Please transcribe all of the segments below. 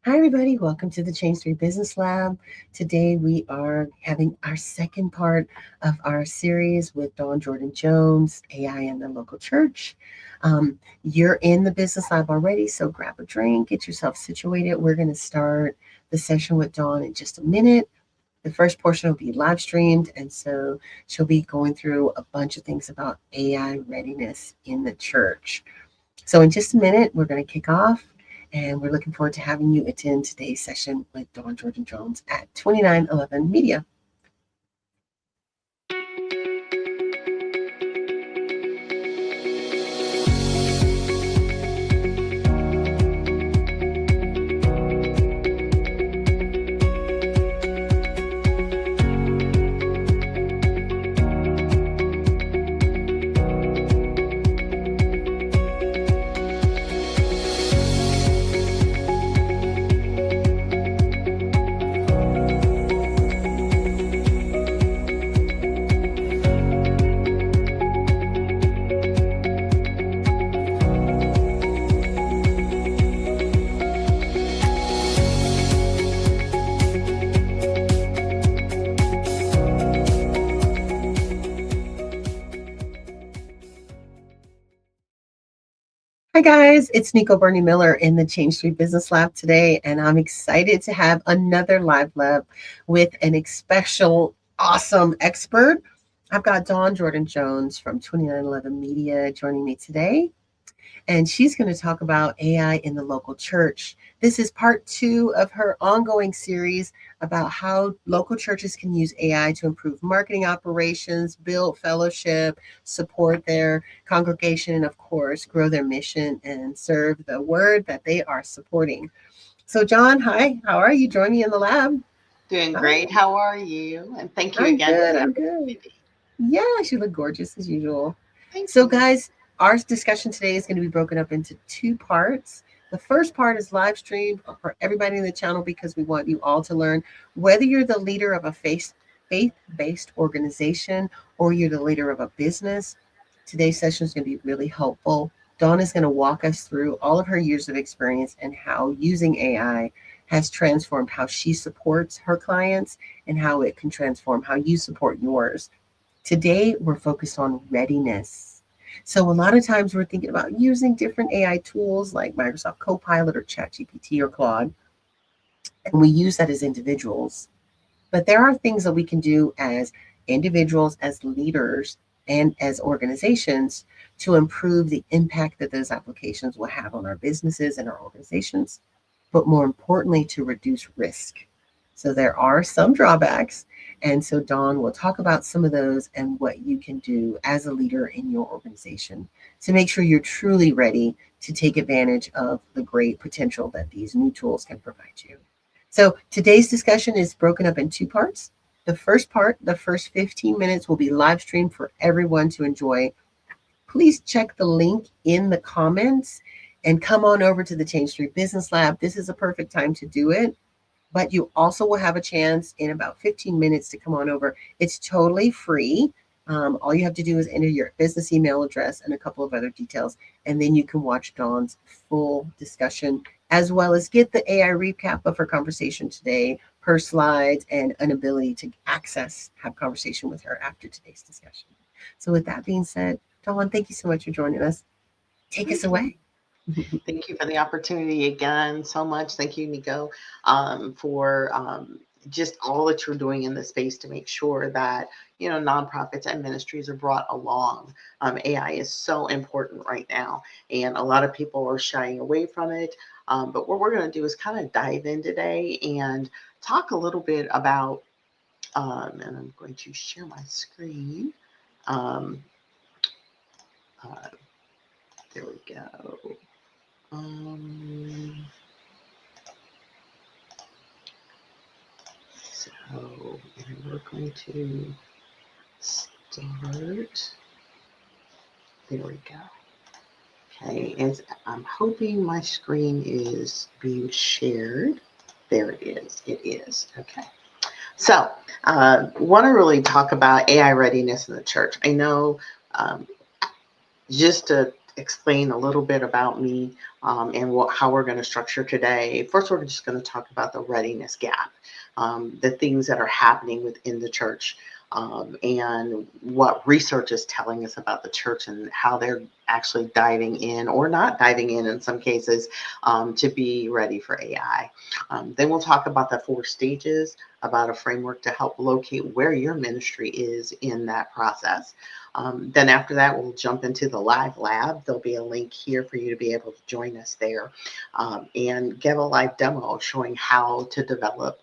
Hi, everybody. Welcome to the Change 3 Business Lab. Today, we are having our second part of our series with Dawn Jordan Jones, AI in the local church. You're in the Business Lab already, so grab a drink, get yourself situated. We're going to start the session with Dawn in just a minute. The first portion will be live streamed, and so she'll be going through a bunch of things about AI readiness in the church. So, in just a minute, we're going to kick off, and we're looking forward to having you attend today's session with Dawn Jordan Jones at 2911 Media. Hi, guys. It's Nico Bernie Miller in the Change 3 Business Lab today, and I'm excited to have another live lab with an special, awesome expert. I've got Dawn Jordan Jones from 2911 Media joining me today, and she's going to talk about AI in the local church. This is part 2 of her ongoing series about how local churches can use AI to improve marketing operations, build fellowship, support their congregation, and of course, grow their mission and serve the word that they are supporting. So, John, hi, how are you? Join me in the lab. Doing Hi. great. How are you? And thank you I'm again for good. the I'm good. opportunity. Yes, you look gorgeous as usual. Thank So, you. guys, our discussion today is going to be broken up into 2 parts. The first part is live streamed for everybody in the channel because we want you all to learn whether you're the leader of a faith-based organization or you're the leader of a business. Today's session is going to be really helpful. Dawn is going to walk us through all of her years of experience and how using AI has transformed how she supports her clients and how it can transform how you support yours. Today, we're focused on readiness. So, a lot of times we're thinking about using different AI tools like Microsoft Copilot or ChatGPT or Claude, and we use that as individuals. But there are things that we can do as individuals, as leaders, and as organizations to improve the impact that those applications will have on our businesses and our organizations, but more importantly, to reduce risk. So there are some drawbacks. And so Dawn will talk about some of those and what you can do as a leader in your organization to make sure you're truly ready to take advantage of the great potential that these new tools can provide you. So today's discussion is broken up in 2 parts. The first part, the first 15 minutes, will be live streamed for everyone to enjoy. Please check the link in the comments and come on over to the Change 3 Business Lab. This is a perfect time to do it, but you also will have a chance in about 15 minutes to come on over. It's totally free. All you have to do is enter your business email address and a couple of other details, and then you can watch Dawn's full discussion, as well as get the AI recap of her conversation today, her slides, and an ability to have conversation with her after today's discussion. So with that being said, Dawn, thank you so much for joining us. Take us Thank you. away. Thank you for the opportunity again so much. Thank you, Nico, for just all that you're doing in the space to make sure that nonprofits and ministries are brought along. AI is so important right now, and a lot of people are shying away from it. But what we're going to do is kind of dive in today and talk a little bit about. And I'm going to share my screen. Um, uh, there we go. So we're going to start. There we go. Okay, and I'm hoping my screen is being shared. There it is. It is. Okay. So, want to really talk about AI readiness in the church. I know just to explain a little bit about me and how we're going to structure today. First, we're just going to talk about the readiness gap, the things that are happening within the church, and what research is telling us about the church and how they're actually diving in or not diving in some cases to be ready for AI. Then we'll talk about the 4 stages, about a framework to help locate where your ministry is in that process. Then after that, we'll jump into the live lab. There'll be a link here for you to be able to join us there and give a live demo showing how to develop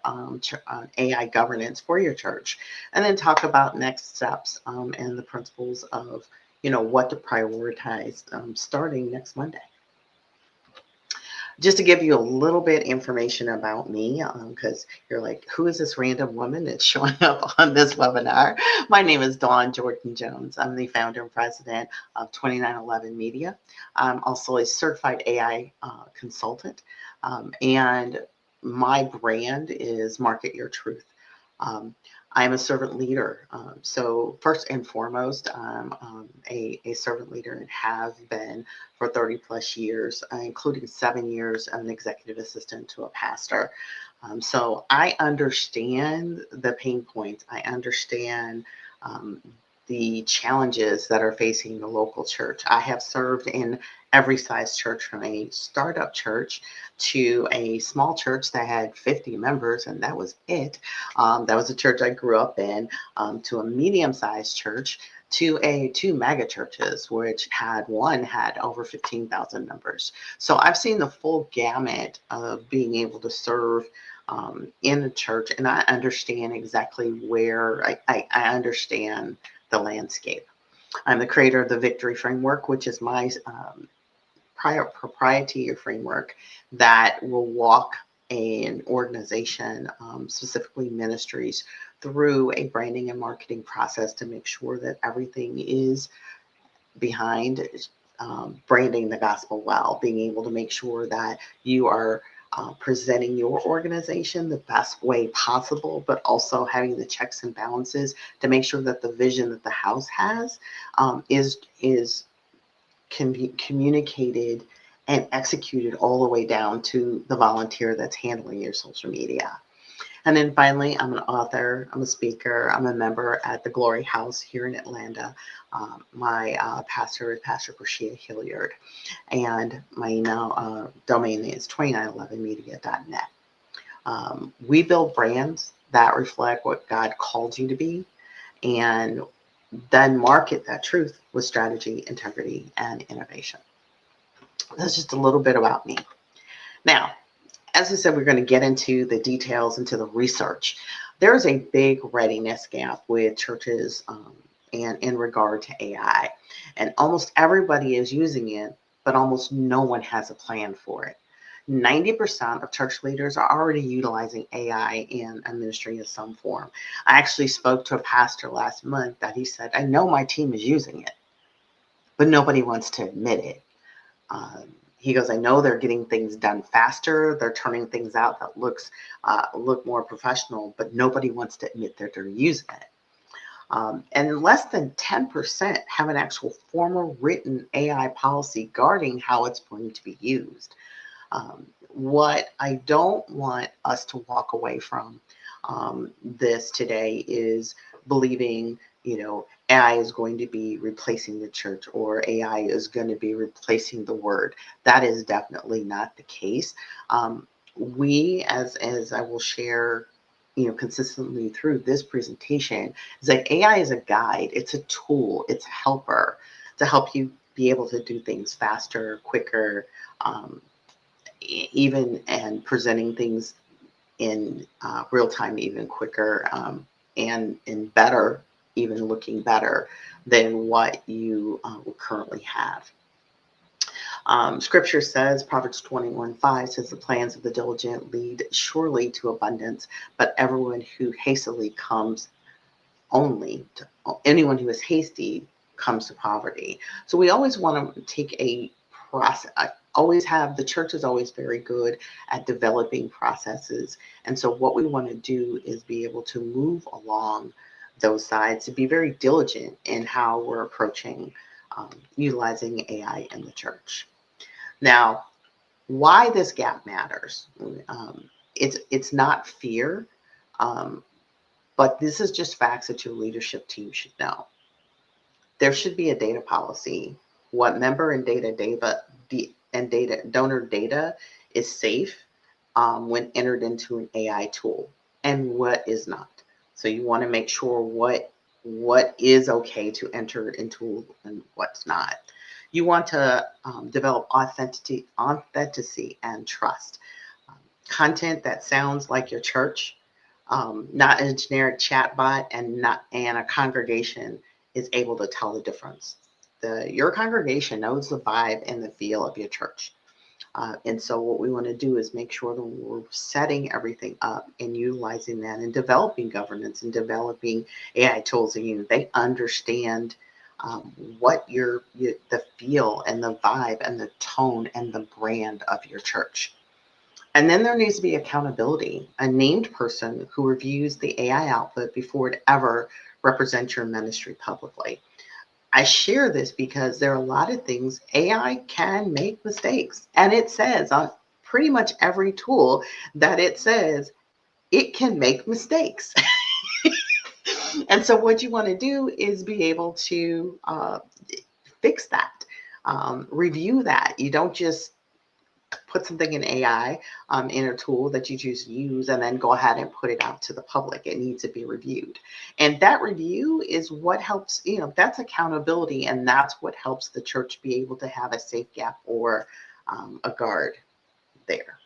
AI governance for your church, and then talk about next steps and the principles of, what to prioritize starting next Monday. Just to give you a little bit information about me, because you're like, who is this random woman that's showing up on this webinar? My name is Dawn Jordan Jones. I'm the founder and president of 2911 Media. I'm also a certified AI consultant, and my brand is Market Your Truth. I'm a servant leader. So first and foremost, I'm a servant leader and have been for 30 plus years, including 7 years as an executive assistant to a pastor. So I understand the pain points. I understand the challenges that are facing the local church. I have served in every size church, from a startup church to a small church that had 50 members, and that was it. That was the church I grew up in, to a medium-sized church, to 2 mega churches, which one had over 15,000 members. So I've seen the full gamut of being able to serve in the church, and I understand exactly where I understand the landscape. I'm the creator of the Victory Framework, which is my proprietary framework that will walk an organization, specifically ministries, through a branding and marketing process to make sure that everything is behind branding the gospel well, being able to make sure that you are presenting your organization the best way possible, but also having the checks and balances to make sure that the vision that the house has can be communicated and executed all the way down to the volunteer that's handling your social media. And then finally, I'm an author, I'm a speaker, I'm a member at the Glory House here in Atlanta. My pastor is Pastor Brashia Hilliard, and my email domain is 2911media.net. We build brands that reflect what God called you to be, and then market that truth with strategy, integrity, and innovation. That's just a little bit about me. Now, as I said, we're going to get into the details, into the research. There is a big readiness gap with churches and in regard to AI. And almost everybody is using it, but almost no one has a plan for it. 90% of church leaders are already utilizing AI in a ministry of some form. I actually spoke to a pastor last month that he said, I know my team is using it, but nobody wants to admit it. He goes, I know they're getting things done faster. They're turning things out that look more professional, but nobody wants to admit that they're using it. And less than 10% have an actual formal written AI policy guarding how it's going to be used. What I don't want us to walk away from this today is believing, AI is going to be replacing the church, or AI is going to be replacing the word. That is definitely not the case. We, as I will share, consistently through this presentation, is that AI is a guide. It's a tool. It's a helper to help you be able to do things faster, quicker, even and presenting things in real time, even quicker, and better, even looking better than what you currently have. Scripture says, Proverbs 21:5 says, the plans of the diligent lead surely to abundance, but anyone who is hasty comes to poverty. So we always want to take a process. The church is always very good at developing processes. And so what we want to do is be able to move along those sides, to be very diligent in how we're approaching utilizing AI in the church. Now, why this gap matters? It's not fear, um, but this is just facts that your leadership team should know. There should be a data policy. What member and data donor data is safe when entered into an AI tool, and what is not. So you want to make sure what is okay to enter into and what's not. You want to develop authenticity and trust. Um, Content that sounds like your church, not a generic chatbot, and a congregation is able to tell the difference. Your congregation knows the vibe and the feel of your church. And so what we want to do is make sure that we're setting everything up and utilizing that and developing governance and developing AI tools. And they understand what the feel and the vibe and the tone and the brand of your church. And then there needs to be accountability, a named person who reviews the AI output before it ever represents your ministry publicly. I share this because there are a lot of things AI can make mistakes. And it says on pretty much every tool that it says it can make mistakes. And so, what you want to do is be able to fix that, review that. You don't just put something in AI in a tool that you just use and then go ahead and put it out to the public. It needs to be reviewed. And that review is what helps, that's accountability. And that's what helps the church be able to have a safe gap or a guard there.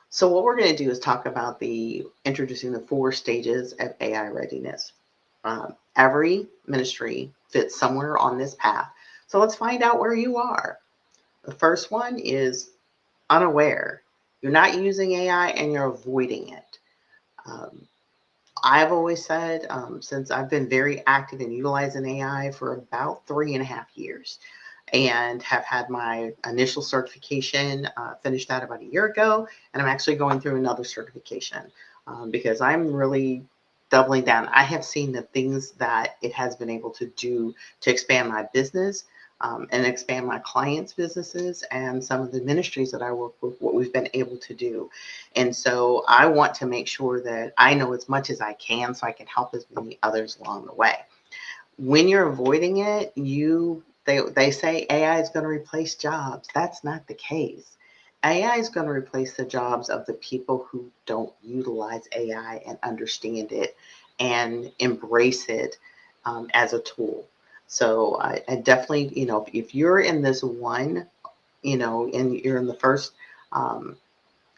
So what we're going to do is talk about introducing the 4 stages of AI readiness. Every ministry fits somewhere on this path. So let's find out where you are. The first one is unaware. You're not using AI and you're avoiding it. I've always said, since I've been very active in utilizing AI for about 3.5 years and have had my initial certification, finished that about a year ago, and I'm actually going through another certification because I'm really doubling down. I have seen the things that it has been able to do to expand my business, and expand my clients' businesses and some of the ministries that I work with, what we've been able to do. And so I want to make sure that I know as much as I can so I can help as many others along the way. When you're avoiding it, they say AI is going to replace jobs. That's not the case. AI is going to replace the jobs of the people who don't utilize AI and understand it and embrace it as a tool. So I definitely, if you're in this one, and you're in the first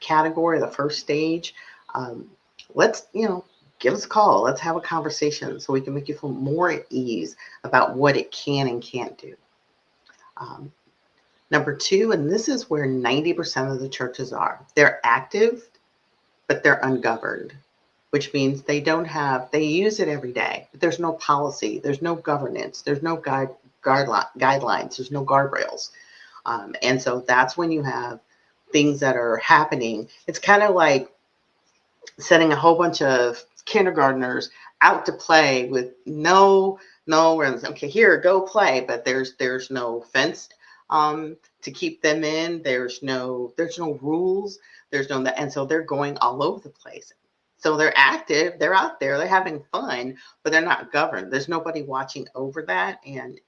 category, the first stage, let's, give us a call. Let's have a conversation so we can make you feel more at ease about what it can and can't do. Number 2, and this is where 90% of the churches are, they're active, but they're ungoverned, which means they use it every day, but there's no policy, there's no governance, there's no guidelines, there's no guardrails. And so that's when you have things that are happening. It's kind of like setting a whole bunch of kindergartners out to play with no, okay, here, go play, but there's no fence to keep them in. There's no rules. There's no, and so they're going all over the place. So they're active, they're out there, they're having fun, but they're not governed. There's nobody watching over that. And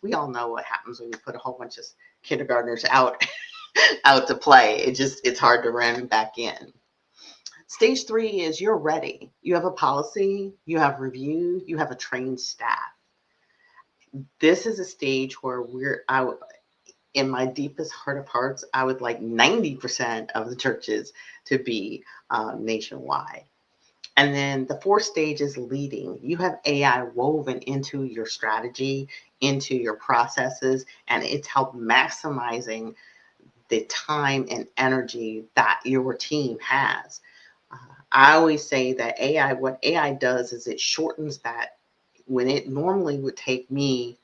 we all know what happens when you put a whole bunch of kindergartners out to play. It's hard to run back in. Stage 3 is you're ready. You have a policy, you have review, you have a trained staff. This is a stage where in my deepest heart of hearts, I would like 90% of the churches to be nationwide. And then the 4th stage is leading. You have AI woven into your strategy, into your processes, and it's helped maximizing the time and energy that your team has. I always say that what AI does is it shortens that. When it normally would take me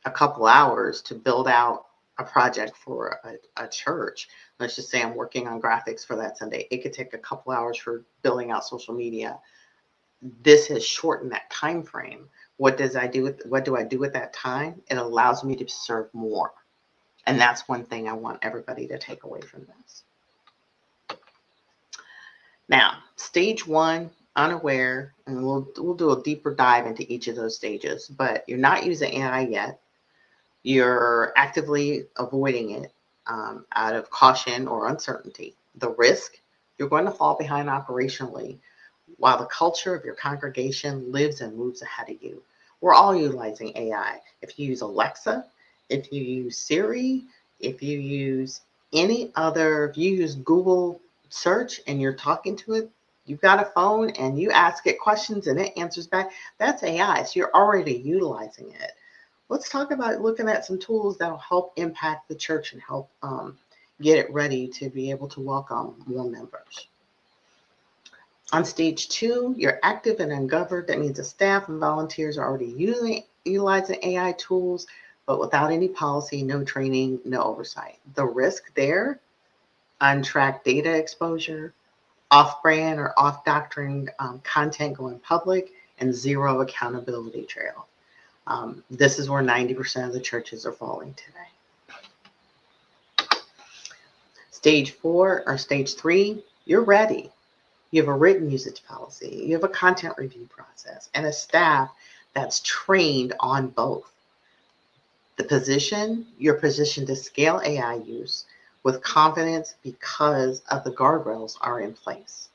a couple hours to build out a project for a church, let's just say I'm working on graphics for that Sunday, it could take a couple hours for building out social media. This has shortened that time frame, What do I do with that time? It allows me to serve more. And that's one thing I want everybody to take away from this. Now, stage one, unaware, and we'll do a deeper dive into each of those stages, but you're not using AI yet. You're actively avoiding it out of caution or uncertainty. The risk, you're going to fall behind operationally while the culture of your congregation lives and moves ahead of you. We're all utilizing AI. If you use Alexa, if you use Siri, if you use if you use Google search and you're talking to it, you've got a phone and you ask it questions and it answers back, that's AI. So you're already utilizing it. Let's talk about looking at some tools that'll help impact the church and help get it ready to be able to welcome more members. On stage two, you're active and ungoverned. That means the staff and volunteers are already utilizing AI tools, but without any policy, no training, no oversight. The risk there, untracked data exposure, off-brand or off-doctrine content going public, and zero accountability trail. This is where 90% of the churches are falling today. Stage four or stage three, you're ready. You have a written usage policy, you have a content review process, and a staff that's trained on both. You're positioned to scale AI use with confidence because of the guardrails are in place.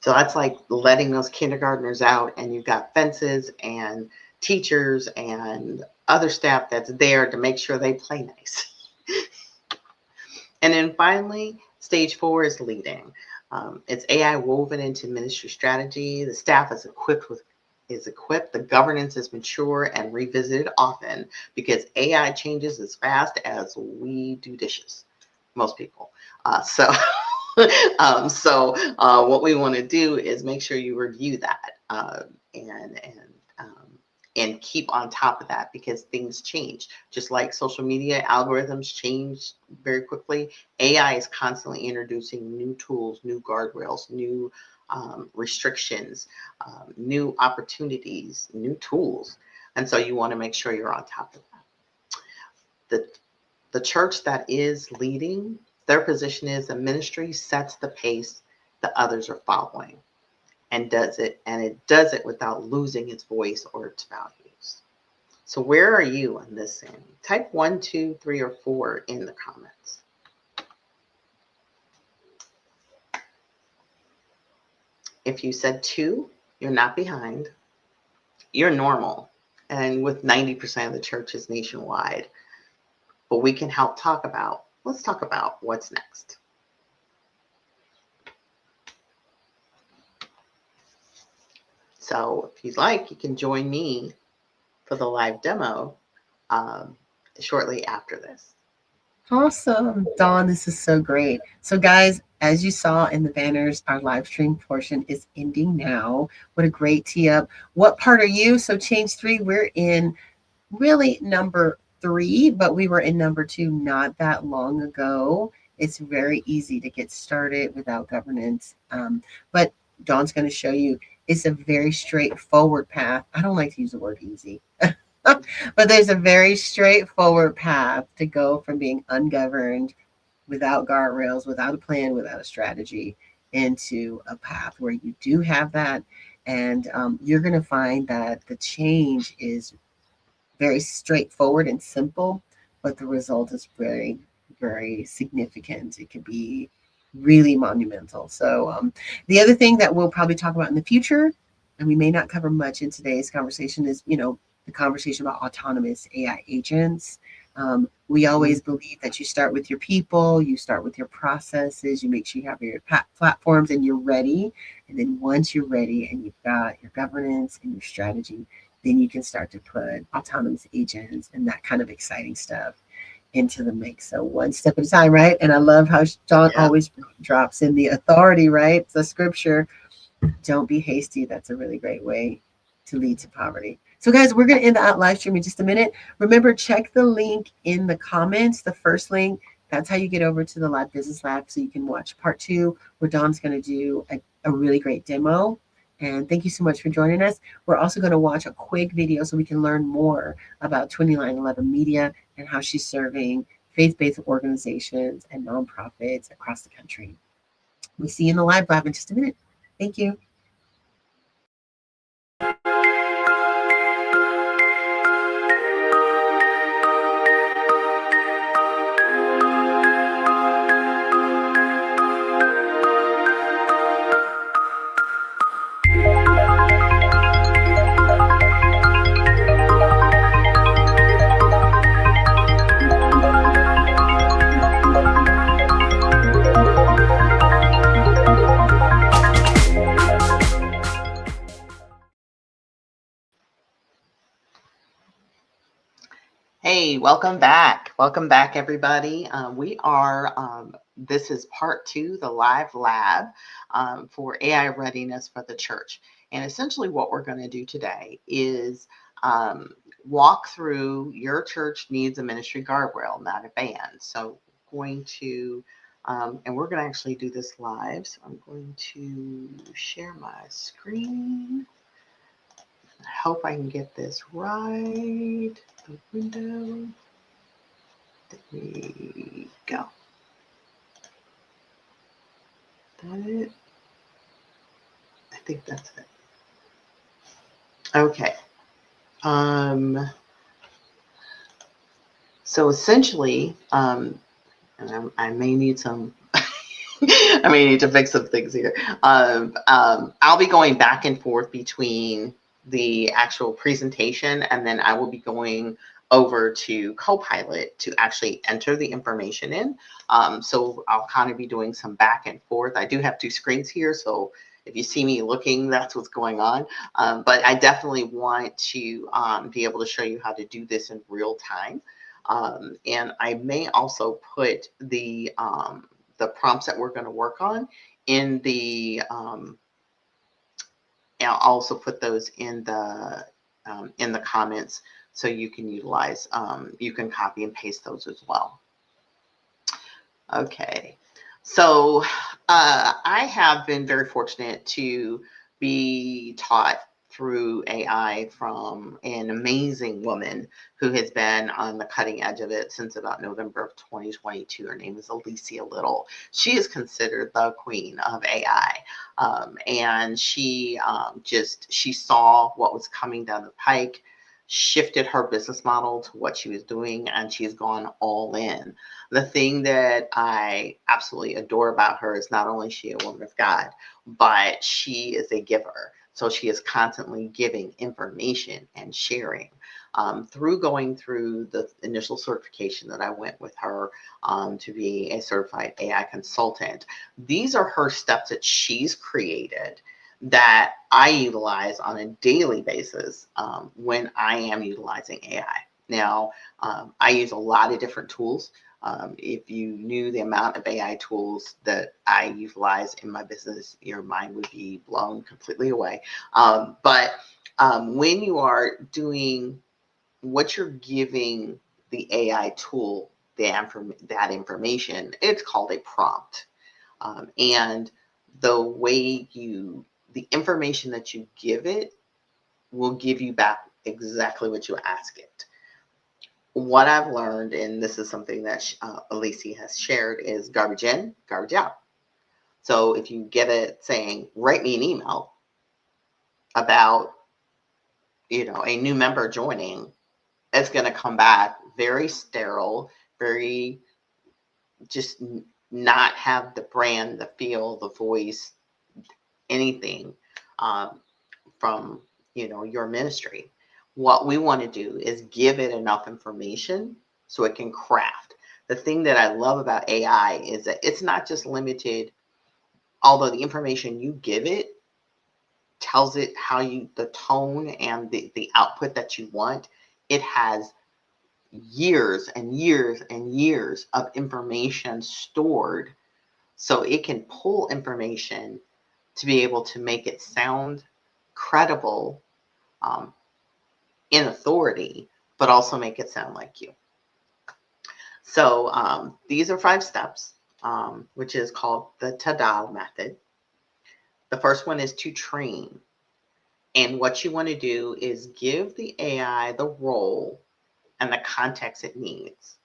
So that's like letting those kindergartners out and you've got fences and teachers and other staff that's there to make sure they play nice. And then finally, stage four is leading. It's AI woven into ministry strategy. The staff is equipped. The governance is mature and revisited often because AI changes as fast as we do dishes, most people. What we want to do is make sure you review that and keep on top of that because things change. Just like social media algorithms change very quickly, AI is constantly introducing new tools, new guardrails, new restrictions, new opportunities, new tools. And so you want to make sure you're on top of that. The church that is leading, their position is the ministry sets the pace, the others are following. And it does it without losing its voice or its values. So where are you on this end? Type 1, 2, 3, or 4 in the comments. If you said 2, you're not behind. You're normal. And with 90% of the churches nationwide. But we can let's talk about what's next. So if you'd like, you can join me for the live demo shortly after this. Awesome. Dawn, this is so great. So, guys, as you saw in the banners, our live stream portion is ending now. What a great tee up. What part are you? So, change 3, we're in really number 3, but we were in number 2 not that long ago. It's very easy to get started without governance. But Dawn's going to show you it's a very straightforward path. I don't like to use the word easy. But there's a very straightforward path to go from being ungoverned, without guardrails, without a plan, without a strategy, into a path where you do have that. And you're going to find that the change is very straightforward and simple, but the result is very, very significant. It could be really monumental. So the other thing that we'll probably talk about in the future, and we may not cover much in today's conversation, is, the conversation about autonomous AI agents. We always believe that you start with your people, you start with your processes, you make sure you have your platforms and you're ready. And then once you're ready and you've got your governance and your strategy, then you can start to put autonomous agents and that kind of exciting stuff into the mix. So one step at a time, right? And I love how John always drops in the authority, right? The scripture, don't be hasty. That's a really great way to lead to poverty. So guys, we're going to end the live stream in just a minute. Remember, check the link in the comments, the first link. That's how you get over to the Live Business Lab so you can watch part 2 where Dawn's going to do a really great demo. And thank you so much for joining us. We're also going to watch a quick video so we can learn more about 2911 Media and how she's serving faith-based organizations and nonprofits across the country. We'll see you in the live lab in just a minute. Thank you. Hey, welcome back. Welcome back, everybody. This is part 2, the live lab for AI readiness for the church. And essentially what we're going to do today is walk through your church needs a ministry guardrail, not a ban. So going to, and we're going to actually do this live. So I'm going to share my screen. I hope I can get this right. The window. There we go. That it? I think that's it. Okay. So essentially, and I may need some. I may need to fix some things here. I'll be going back and forth between the actual presentation, and then I will be going over to Copilot to actually enter the information in. So I'll kind of be doing some back and forth. I do have 2 screens here, so if you see me looking, that's what's going on. But I definitely want to be able to show you how to do this in real time. And I may also put the prompts that we're going to work on in the, and I'll also put those in the comments so you can utilize, you can copy and paste those as well. Okay, so I have been very fortunate to be taught through AI from an amazing woman who has been on the cutting edge of it since about November of 2022. Her name is Alicia Little. She is considered the queen of AI. And she she saw what was coming down the pike, shifted her business model to what she was doing, and she's gone all in. The thing that I absolutely adore about her is not only is she a woman of God, but she is a giver. So she is constantly giving information and sharing. Through going through the initial certification that I went with her to be a certified AI consultant, these are her steps that she's created that I utilize on a daily basis when I am utilizing AI. Now, I use a lot of different tools. If you knew the amount of AI tools that I utilize in my business, your mind would be blown completely away. But when you are doing what you're giving the AI tool, that information, it's called a prompt. And the information that you give it will give you back exactly what you ask it. What I've learned, and this is something that Alicia has shared, is garbage in, garbage out. So if you get it saying, write me an email about, a new member joining, it's going to come back very sterile, very just not have the brand, the feel, the voice, anything from, your ministry. What we want to do is give it enough information so it can craft. The thing that I love about AI is that it's not just limited, although the information you give it tells it the tone and the output that you want. It has years and years and years of information stored, so it can pull information to be able to make it sound credible in authority, but also make it sound like you. So these are 5 steps, which is called the TADAL method. The first one is to train. And what you want to do is give the AI the role and the context it needs.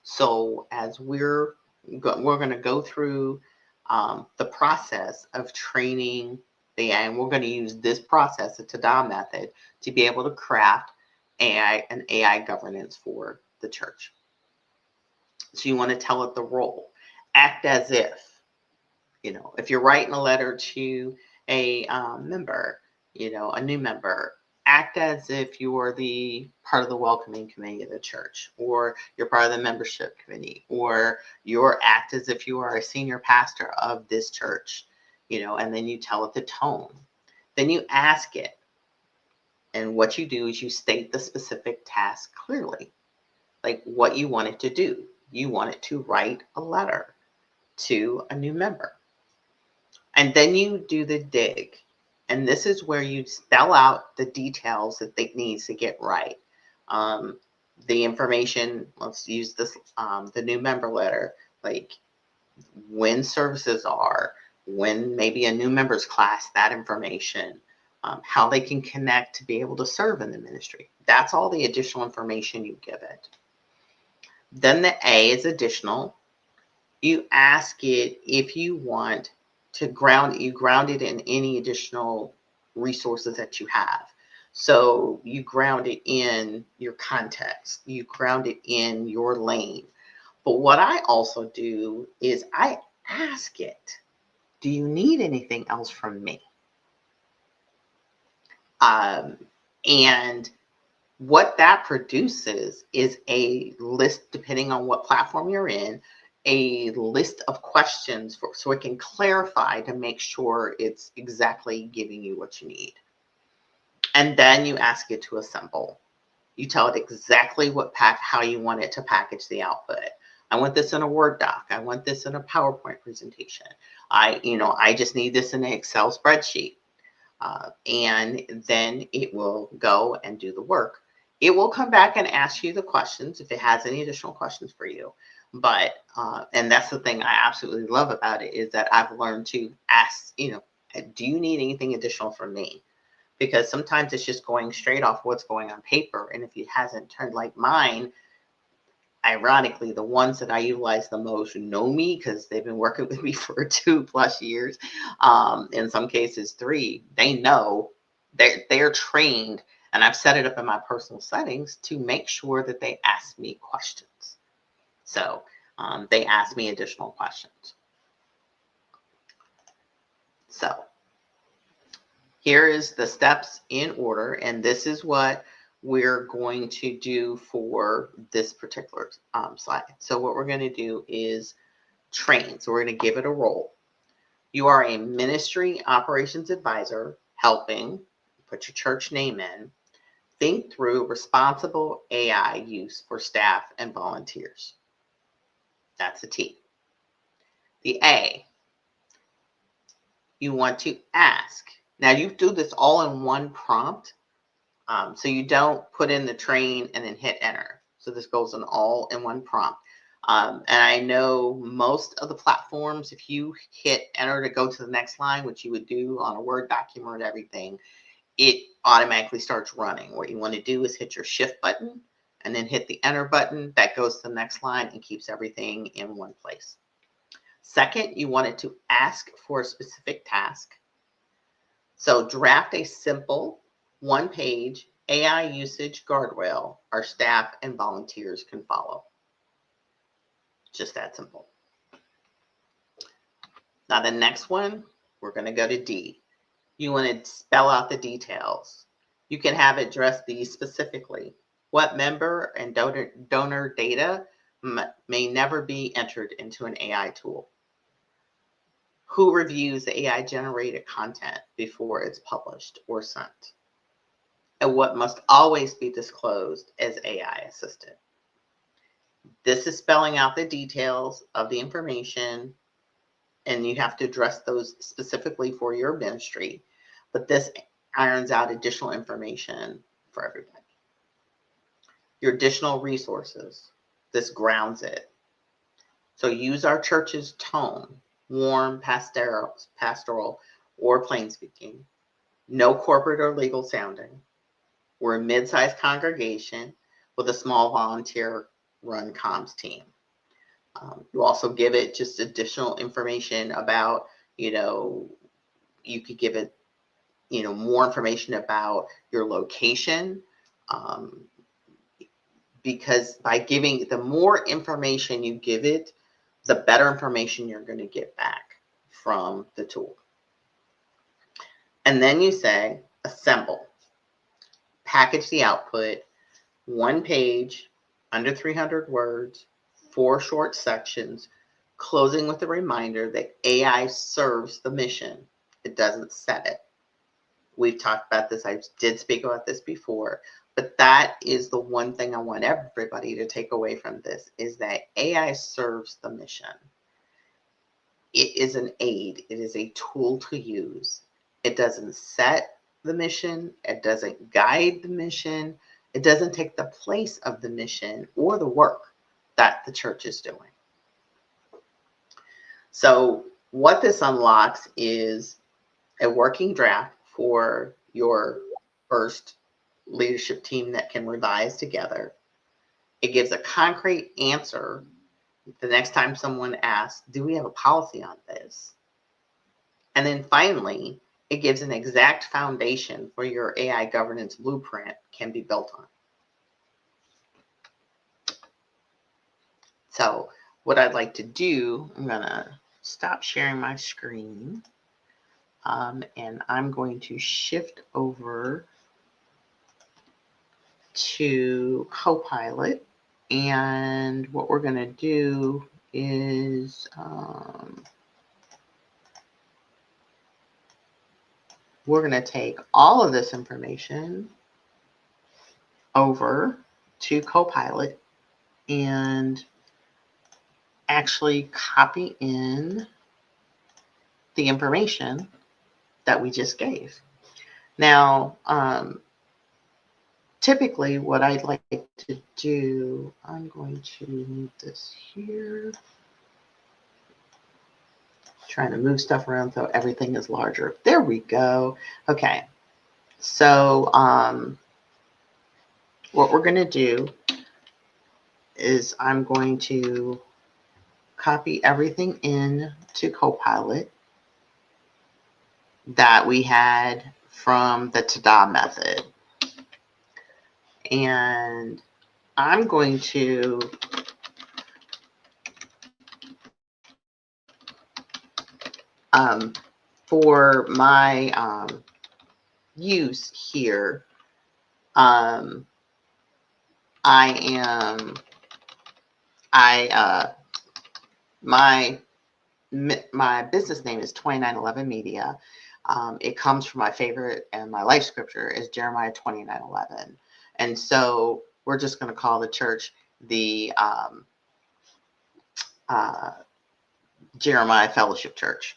So as we're going to go through the process of training the AI, and we're going to use this process, the TADA method, to be able to craft AI and AI governance for the church. So you want to tell it the role. Act as if you're writing a letter to a member, a new member, act as if you're the part of the welcoming committee of the church, or you're part of the membership committee, or you're act as if you are a senior pastor of this church, and then you tell it the tone. Then you ask it. And what you do is you state the specific task clearly, like what you want it to do. You want it to write a letter to a new member. And then you do the dig. And this is where you spell out the details that it needs to get right. The information, let's use this, the new member letter, like when services are, when maybe a new member's class, that information, how they can connect to be able to serve in the ministry. That's all the additional information you give it. Then the A is additional. You ask it if you want to ground it in any additional resources that you have. So you ground it in your context, you ground it in your lane. But what I also do is I ask it, do you need anything else from me? And what that produces is a list, depending on what platform you're in, a list of questions so it can clarify to make sure it's exactly giving you what you need. And then you ask it to assemble. You tell it exactly how you want it to package the output. I want this in a Word doc. I want this in a PowerPoint presentation. I just need this in an Excel spreadsheet. And then it will go and do the work. It will come back and ask you the questions if it has any additional questions for you. But, and that's the thing I absolutely love about it, is that I've learned to ask, do you need anything additional from me? Because sometimes it's just going straight off what's going on paper. And if it hasn't turned, like mine, ironically, the ones that I utilize the most know me because they've been working with me for 2+ years. In some cases 3. They know, they're trained, and I've set it up in my personal settings to make sure that they ask me questions. So they ask me additional questions. So here is the steps in order, and this is what we're going to do for this particular slide. So what we're going to do is train. So we're going to give it a role. You are a ministry operations advisor helping, put your church name in, think through responsible AI use for staff and volunteers. That's the T. The A, you want to ask. Now you do this all in one prompt. So you don't put in the train and then hit enter. So this goes in all in one prompt. And I know most of the platforms, if you hit enter to go to the next line, which you would do on a Word document and everything, it automatically starts running. What you want to do is hit your shift button and then hit the enter button. That goes to the next line and keeps everything in one place. Second, you want it to ask for a specific task. So draft a simple 1-page AI usage guardrail our staff and volunteers can follow. Just that simple. Now the next one, we're going to go to D. You want to spell out the details. You can have it address these specifically. What member and donor data may never be entered into an AI tool? Who reviews the AI generated content before it's published or sent? And what must always be disclosed as AI assisted? This is spelling out the details of the information, and you have to address those specifically for your ministry. But this irons out additional information for everybody. Your additional resources, this grounds it. So use our church's tone, warm, pastoral, or plain speaking. no corporate or legal sounding. We're a mid-sized congregation with a small volunteer-run comms team. You also give it just additional information about, you could give it, more information about your location. Because by giving, the more information you give it, the better information you're going to get back from the tool. And then you say, assemble. Package the output, 1 page, under 300 words, 4 short sections, closing with a reminder that AI serves the mission. It doesn't set it. We've talked about this. I did speak about this before, but that is the one thing I want everybody to take away from this, is that AI serves the mission. It is an aid. It is a tool to use. It doesn't set the mission. It doesn't guide the mission. It doesn't take the place of the mission or the work that the church is doing. So what this unlocks is a working draft for your first leadership team that can revise together. It gives a concrete answer the next time someone asks, do we have a policy on this? And then finally, it gives an exact foundation for your AI governance blueprint can be built on. So what I'd like to do, I'm going to stop sharing my screen, and I'm going to shift over to Copilot. And what we're going to do is we're going to take all of this information over to Copilot and actually copy in the information that we just gave. Now, typically what I'd like to do, I'm going to move this here. Trying to move stuff around so everything is larger. There we go. Okay. So what we're going to do is I'm going to copy everything in to Copilot that we had from the ta-da method. And I'm going to for my use here, my business name is 2911 Media. It comes from my favorite, and my life scripture is Jeremiah 29:11. And so we're just going to call the church the Jeremiah Fellowship Church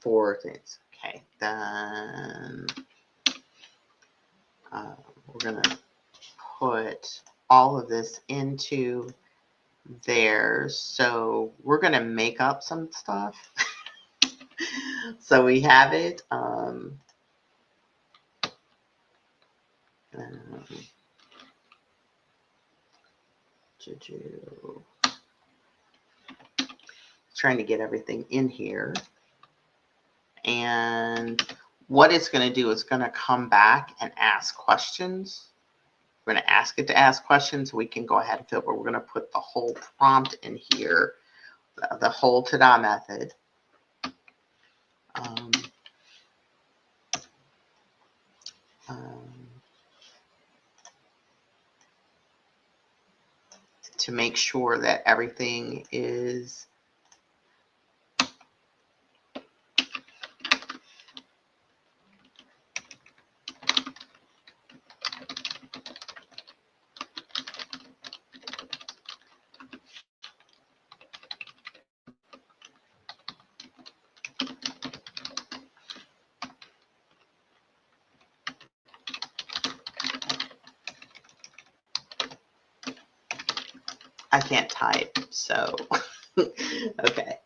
for things. Okay, then we're going to put all of this into there. So we're going to make up some stuff. So we have it. Trying to get everything in here. And what it's going to do is going to come back and ask questions. We're going to ask it to ask questions. We can go ahead and fill, but we're going to put the whole prompt in here, the whole ta-da method. To make sure that everything is I can't type, so okay.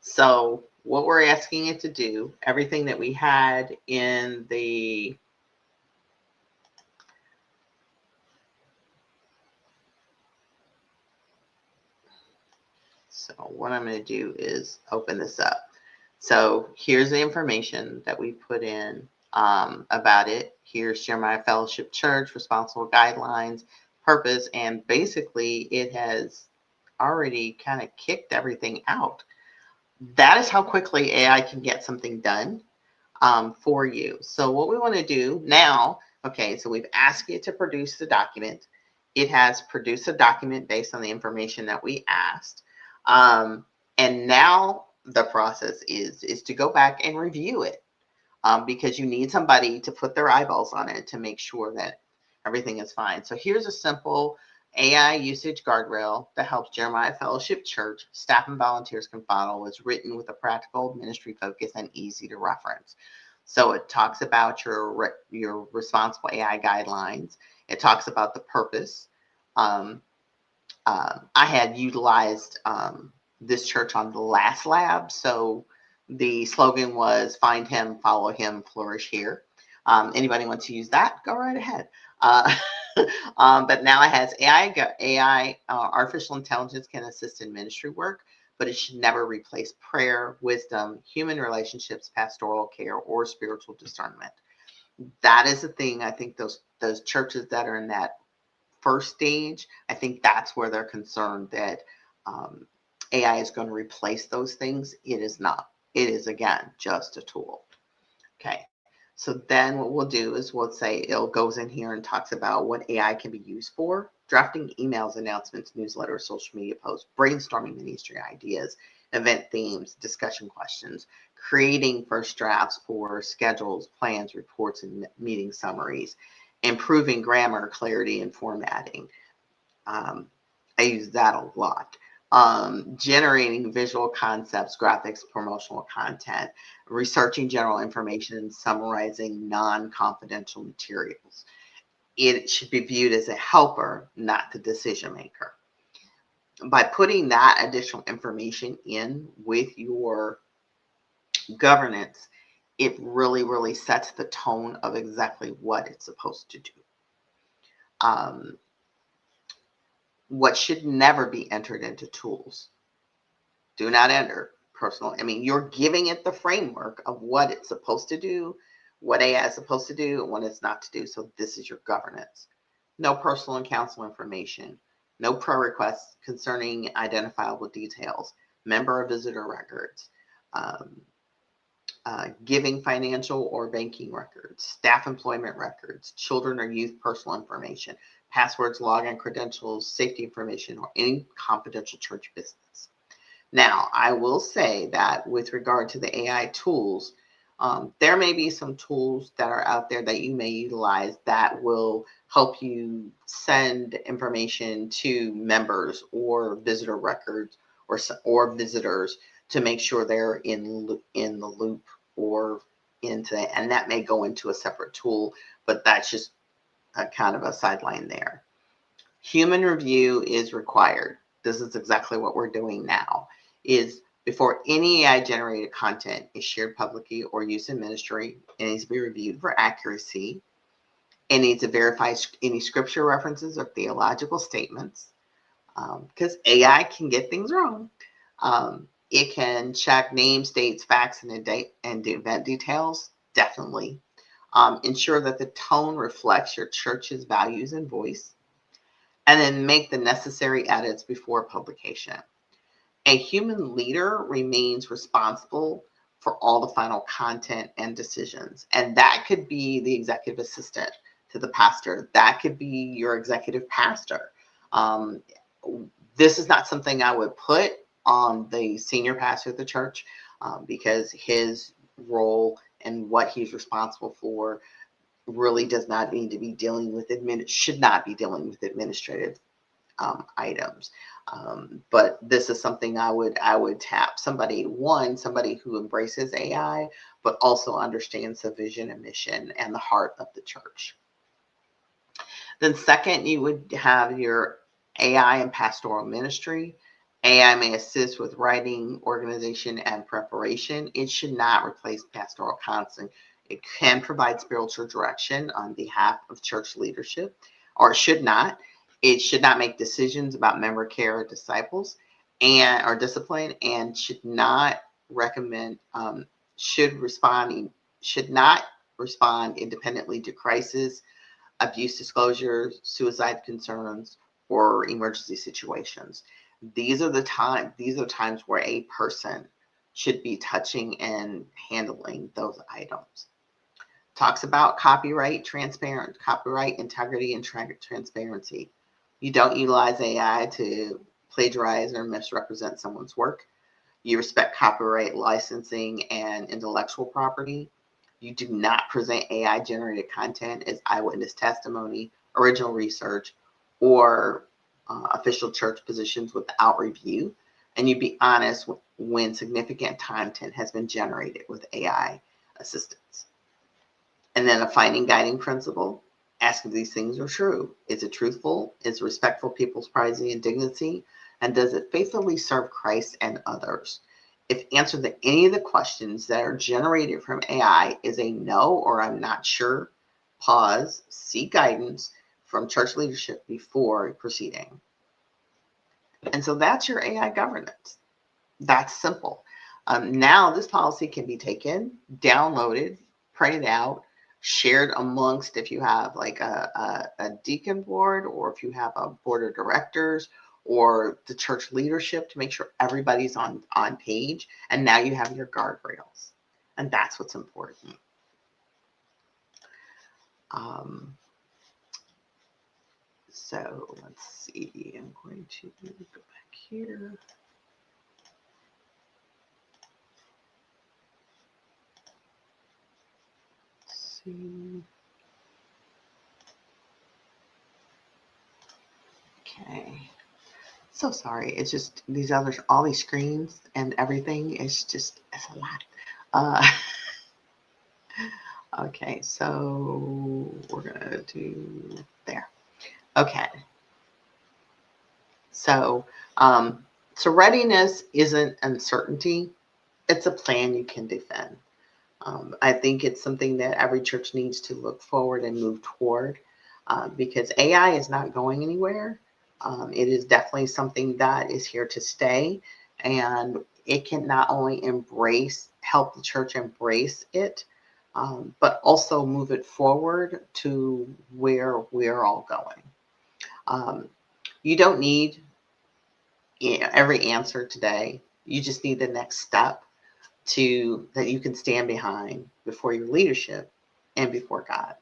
So what we're asking it to do, everything that we had in the so what I'm going to do is open this up. So here's the information that we put in about it. Here's Jeremiah Fellowship Church, responsible guidelines, purpose, and basically it has already kind of kicked everything out. That is how quickly AI can get something done for you. So what we want to do now, okay, so we've asked it to produce the document. It has produced a document based on the information that we asked. And now the process is to go back and review it because you need somebody to put their eyeballs on it to make sure that everything is fine. So here's a simple AI usage guardrail that helps Jeremiah Fellowship Church staff and volunteers can follow. It's written with a practical ministry focus and easy to reference. So it talks about your responsible AI guidelines. It talks about the purpose. I had utilized this church on the last lab. So the slogan was find him, follow him, flourish here. Anybody want to use that? Go right ahead. Uh, but now it has AI, artificial intelligence can assist in ministry work, but it should never replace prayer, wisdom, human relationships, pastoral care, or spiritual discernment. That is the thing. I think those churches that are in that first stage, I think that's where they're concerned that AI is going to replace those things. It is not. It is, again, just a tool. Okay. So then what we'll do is we'll say it goes in here and talks about what AI can be used for: drafting emails, announcements, newsletters, social media posts, brainstorming ministry ideas, event themes, discussion questions, creating first drafts for schedules, plans, reports, and meeting summaries, improving grammar, clarity, and formatting. I use that a lot. Generating visual concepts, graphics, promotional content, researching general information, and summarizing non-confidential materials. It should be viewed as a helper, not the decision maker. By putting that additional information in with your governance, it really, really sets the tone of exactly what it's supposed to do. Um, what should never be entered into tools. Do not enter personal. I mean, you're giving it the framework of what it's supposed to do, what AI is supposed to do, and what it's not to do. So this is your governance. No personal and council information. No pro requests concerning identifiable details. Member or visitor records. Um, giving financial or banking records, staff employment records, children or youth personal information, passwords, login credentials, safety information, or any confidential church business. Now, I will say that with regard to the AI tools, there may be some tools that are out there that you may utilize that will help you send information to members or visitor records or visitors to make sure they're in the loop or into, and that may go into a separate tool, but that's just a kind of a sideline there. Human review is required. This is exactly what we're doing now, is before any AI generated content is shared publicly or used in ministry, it needs to be reviewed for accuracy. It needs to verify any scripture references or theological statements, because AI can get things wrong. It can check names, dates, facts, and event details, definitely. Ensure that the tone reflects your church's values and voice, and then make the necessary edits before publication. A human leader remains responsible for all the final content and decisions. And that could be the executive assistant to the pastor. That could be your executive pastor. This is not something I would put on the senior pastor of the church because his role and what he's responsible for really does not need to be dealing with should not be dealing with administrative items. But this is something I would tap somebody who embraces AI, but also understands the vision and mission and the heart of the church. Then second, you would have your AI and pastoral ministry. AI may assist with writing, organization, and preparation. It should not replace pastoral counsel. It can provide spiritual direction on behalf of church leadership, or it should not. It should not make decisions about member care or disciples and or discipline, and should not recommend should not respond independently to crisis, abuse disclosures, suicide concerns, or emergency situations. These are times where a person should be touching and handling those items. Talks about copyright integrity, and transparency. You don't utilize AI to plagiarize or misrepresent someone's work. You respect copyright licensing and intellectual property. You do not present AI generated content as eyewitness testimony, original research, or official church positions without review. And you be honest when significant content has been generated with AI assistance. And then a finding guiding principle: ask if these things are true. Is it truthful? Is it respectful of people's privacy and dignity? And does it faithfully serve Christ and others? If answer to any of the questions that are generated from AI is a no or I'm not sure, pause, seek guidance from church leadership before proceeding. And so that's your AI governance. That's simple. Now this policy can be taken, downloaded, printed out, shared amongst, if you have like a deacon board, or if you have a board of directors, or the church leadership, to make sure everybody's on page. And now you have your guardrails. And that's what's important. So let's see, I'm going to go back here. See. Okay. So sorry. It's just all these screens and everything. It's a lot. Okay. So we're going to do there. Okay. So, readiness isn't uncertainty. It's a plan you can defend. I think it's something that every church needs to look forward and move toward, because AI is not going anywhere. It is definitely something that is here to stay, and it can not only help the church embrace it, but also move it forward to where we're all going. You don't need every answer today. You just need the next step that you can stand behind before your leadership and before God.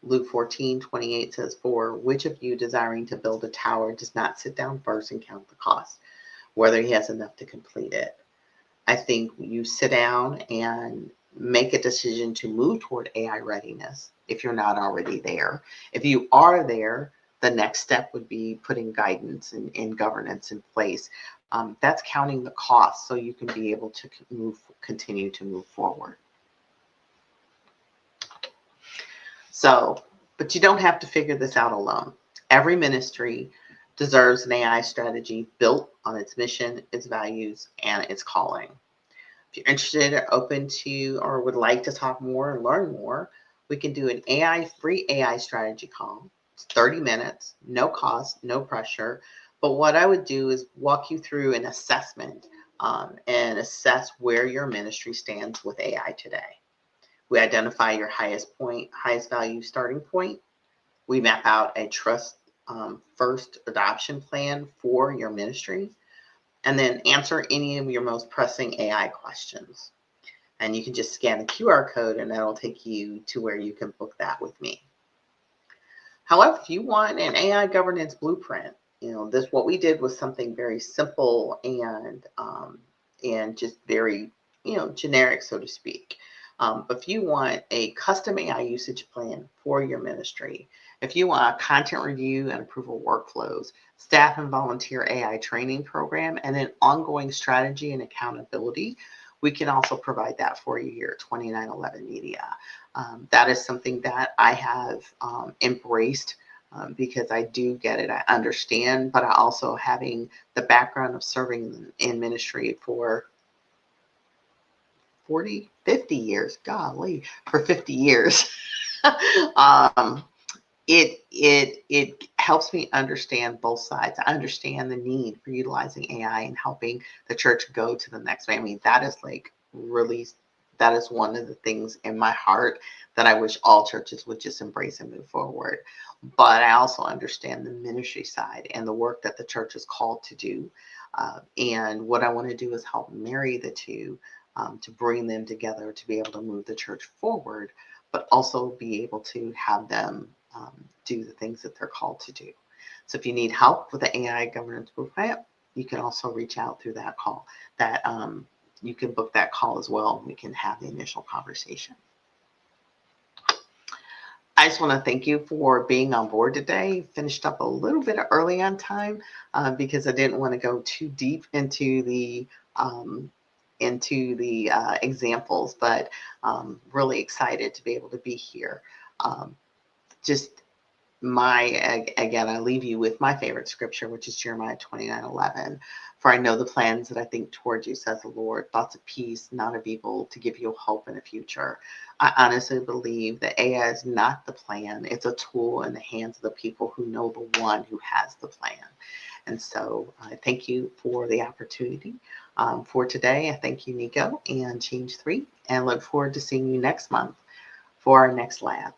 Luke 14:28 says, "For which of you desiring to build a tower does not sit down first and count the cost, whether he has enough to complete it?" I think you sit down and make a decision to move toward AI readiness if you're not already there. If you are there, the next step would be putting guidance and governance in place. That's counting the cost so you can be able to continue to move forward. So, but you don't have to figure this out alone. Every ministry deserves an AI strategy built on its mission, its values, and its calling. If you're interested or open to, or would like to talk more and learn more, we can do an free AI strategy call. It's 30 minutes, no cost, no pressure. But what I would do is walk you through an assessment and assess where your ministry stands with AI today. We identify your highest value starting point. We map out a trust first adoption plan for your ministry, and then answer any of your most pressing AI questions. And you can just scan the QR code and that'll take you to where you can book that with me. However, if you want an AI governance blueprint, what we did was something very simple and just very, generic, so to speak. If you want a custom AI usage plan for your ministry, if you want a content review and approval workflows, staff and volunteer AI training program, and an ongoing strategy and accountability, we can also provide that for you here at 2911 Media. That is something that I have embraced because I do get it. I understand, but I also having the background of serving in ministry for 40, 50 years, golly, for 50 years. um, it helps me understand both sides. I understand the need for utilizing AI and helping the church go to the next. I mean, that is like really, that is one of the things in my heart that I wish all churches would just embrace and move forward. But I also understand the ministry side and the work that the church is called to do. And what I want to do is help marry the two, to bring them together to be able to move the church forward, but also be able to have them do the things that they're called to do. So if you need help with the AI governance blueprint, you can also reach out through that call. That you can book that call as well. We can have the initial conversation. I just want to thank you for being on board today. Finished up a little bit early on time because I didn't want to go too deep into the examples, but really excited to be able to be here. Just again, I leave you with my favorite scripture, which is Jeremiah 29:11. For I know the plans that I think towards you, says the Lord, thoughts of peace, not of evil, to give you hope in the future. I honestly believe that AI is not the plan. It's a tool in the hands of the people who know the one who has the plan. And so I thank you for the opportunity for today. I thank you, Nico, and Change 3, and look forward to seeing you next month for our next lab.